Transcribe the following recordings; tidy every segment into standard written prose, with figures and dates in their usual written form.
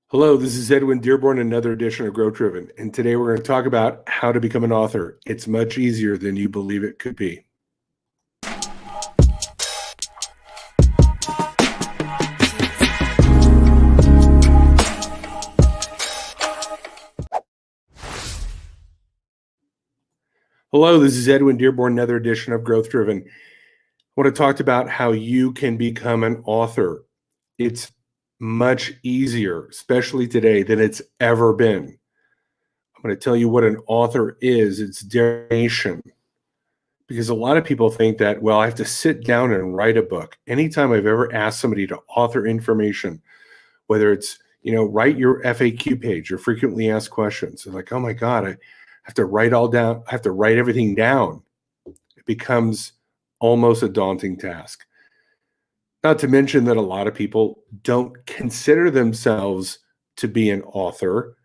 Hello, this is Edwin Dearborn, another edition of Growth Driven. And today we're going to talk about how to become an author. It's much easier than you believe it could be. Hello, this is Edwin Dearborn, another edition of Growth Driven. I want to talk about how you can become an author. It's much easier, especially today, than it's ever been. I'm going to tell you what an author is. It's derivation. Because a lot of people think that, well, I have to sit down and write a book. Anytime I've ever asked somebody to author information, whether it's, write your FAQ page or frequently asked questions, they're like, oh my God, I have to write all down. I have to write everything down. It becomes almost a daunting task. Not to mention that a lot of people don't consider themselves to be an author.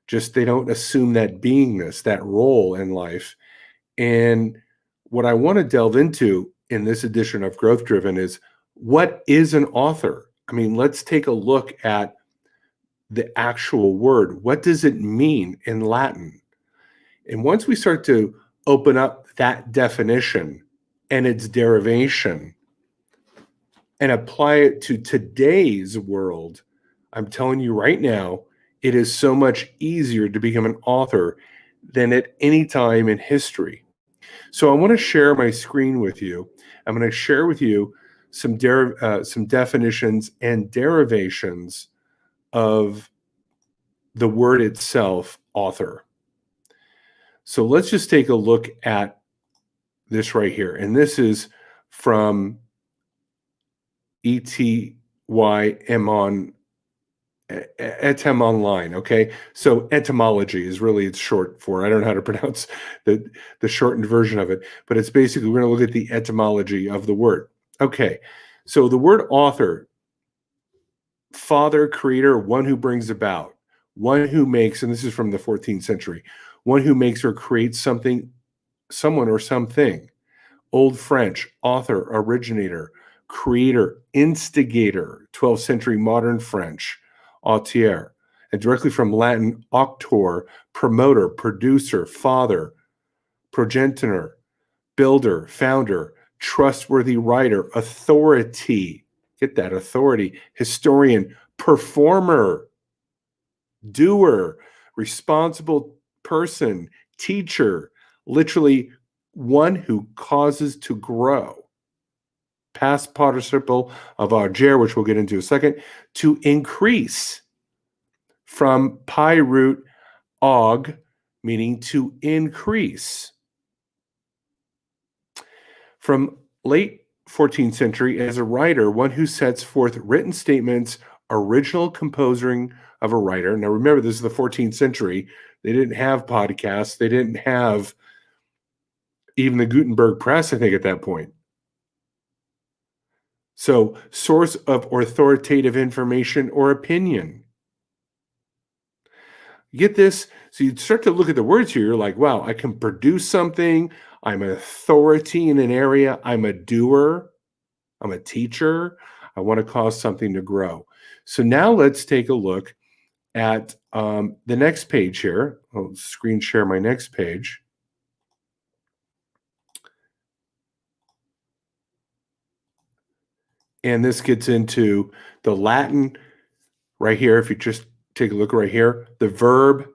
Just they don't assume that beingness, that role in life. And what I want to delve into in this edition of Growth Driven is, what is an author? I mean, let's take a look at the actual word. What does it mean in Latin? And once we start to open up that definition and its derivation and apply it to today's world, I'm telling you right now, it is so much easier to become an author than at any time in history. So I want to share my screen with you. I'm going to share with you some definitions and derivations of the word itself, author. So let's just take a look at this right here. And this is from Etymonline, okay? So etymology is really it's short for. I don't know how to pronounce the shortened version of it, but it's basically we're going to look at the etymology of the word. Okay, so the word author, father, creator, one who brings about, one who makes, and this is from the 14th century, one who makes or creates something, someone or something. Old French, author, originator, creator, instigator, 12th century modern French, auteur, and directly from Latin, auctor, promoter, producer, father, progenitor, builder, founder, trustworthy writer, authority, get that, authority, historian, performer, doer, responsible person, teacher, literally one who causes to grow. Past participle of agere, which we'll get into in a second, to increase, from pi root aug, meaning to increase. From late 14th century, as a writer, one who sets forth written statements, original composing of a writer. Now remember, this is the 14th century. They didn't have podcasts. They didn't have even the Gutenberg press, I think, at that point. So, source of authoritative information or opinion. You get this? So you start to look at the words here. You're like, wow, I can produce something. I'm an authority in an area. I'm a doer. I'm a teacher. I want to cause something to grow. So now let's take a look at the next page here. I'll screen share my next page. And this gets into the Latin right here. If you just take a look right here, the verb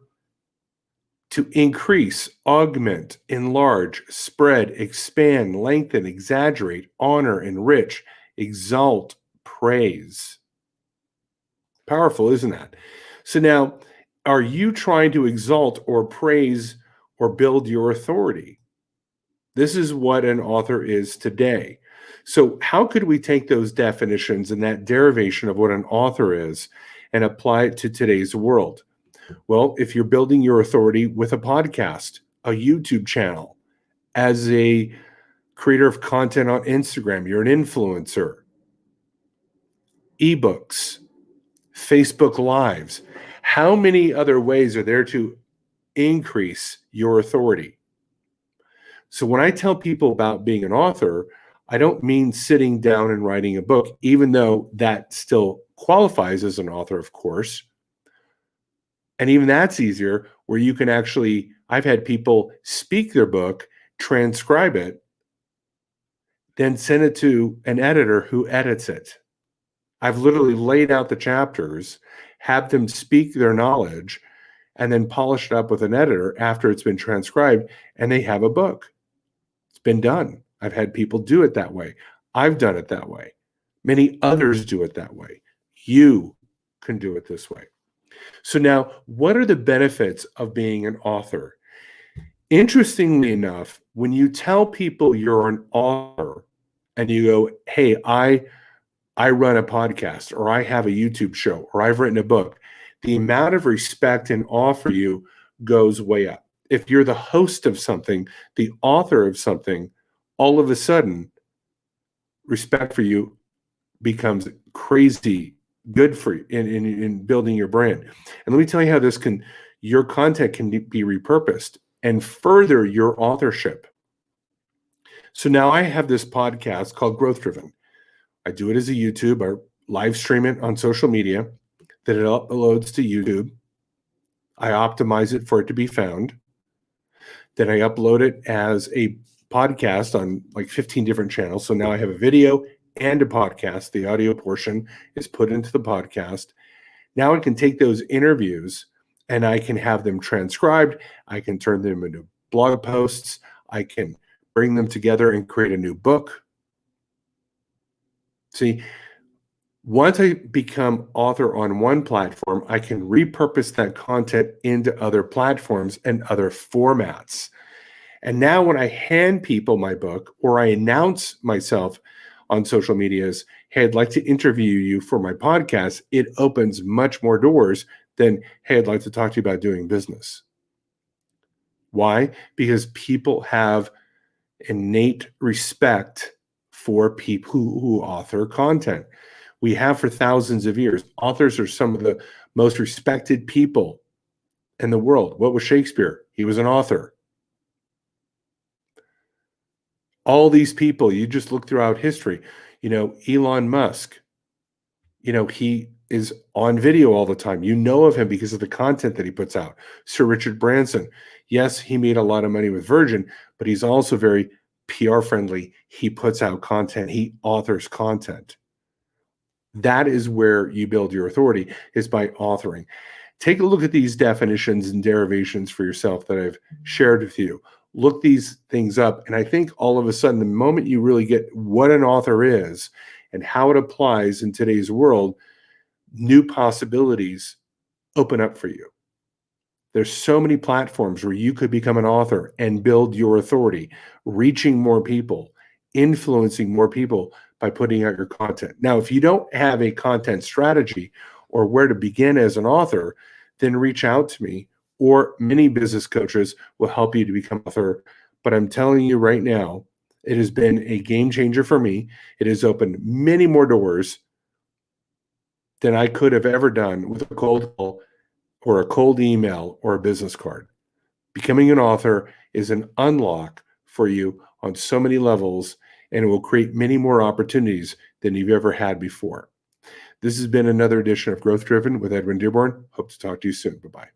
to increase, augment, enlarge, spread, expand, lengthen, exaggerate, honor, enrich, exalt, praise. Powerful, isn't that? So now, are you trying to exalt or praise or build your authority? This is what an author is today. So how could we take those definitions and that derivation of what an author is and apply it to today's world? Well, if you're building your authority with a podcast, a YouTube channel, as a creator of content on Instagram, you're an influencer, ebooks, Facebook Lives, how many other ways are there to increase your authority? So when I tell people about being an author, I don't mean sitting down and writing a book, even though that still qualifies as an author, of course. And even that's easier where you can actually, I've had people speak their book, transcribe it, then send it to an editor who edits it. I've literally laid out the chapters, have them speak their knowledge, and then polish it up with an editor after it's been transcribed, and they have a book. It's been done. I've had people do it that way. I've done it that way. Many others do it that way. You can do it this way. So now, what are the benefits of being an author? Interestingly enough, when you tell people you're an author and you go, hey, I run a podcast, or I have a YouTube show, or I've written a book, the amount of respect and awe for you goes way up. If you're the host of something, the author of something, all of a sudden, respect for you becomes crazy good for you in building your brand. And let me tell you how your content can be repurposed and further your authorship. So now I have this podcast called Growth Driven. I do it as a YouTube. I live stream it on social media, then it uploads to YouTube. I optimize it for it to be found. Then I upload it as a podcast on like 15 different channels. So now I have a video and a podcast. The audio portion is put into the podcast. Now I can take those interviews and I can have them transcribed. I can turn them into blog posts. I can bring them together and create a new book. See, once I become author on one platform, I can repurpose that content into other platforms and other formats. And now when I hand people my book or I announce myself on social medias, hey, I'd like to interview you for my podcast, it opens much more doors than, hey, I'd like to talk to you about doing business. Why? Because people have innate respect for people who author content. We have for thousands of years. Authors are some of the most respected people in the world. What was Shakespeare? He was an author. All these people, you just look throughout history, Elon Musk, he is on video all the time. You know of him because of the content that he puts out. Sir Richard Branson, yes, he made a lot of money with Virgin, but he's also very PR friendly. He puts out content. He authors content. That is where you build your authority, is by authoring. Take a look at these definitions and derivations for yourself that I've shared with you. Look these things up. And I think all of a sudden, the moment you really get what an author is and how it applies in today's world, new possibilities open up for you. There's so many platforms where you could become an author and build your authority, reaching more people, influencing more people by putting out your content. Now, if you don't have a content strategy or where to begin as an author, then reach out to me, or many business coaches will help you to become an author. But I'm telling you right now, it has been a game changer for me. It has opened many more doors than I could have ever done with a cold call or a cold email or a business card. Becoming an author is an unlock for you on so many levels, and it will create many more opportunities than you've ever had before. This has been another edition of Growth Driven with Edwin Dearborn. Hope to talk to you soon. Bye-bye.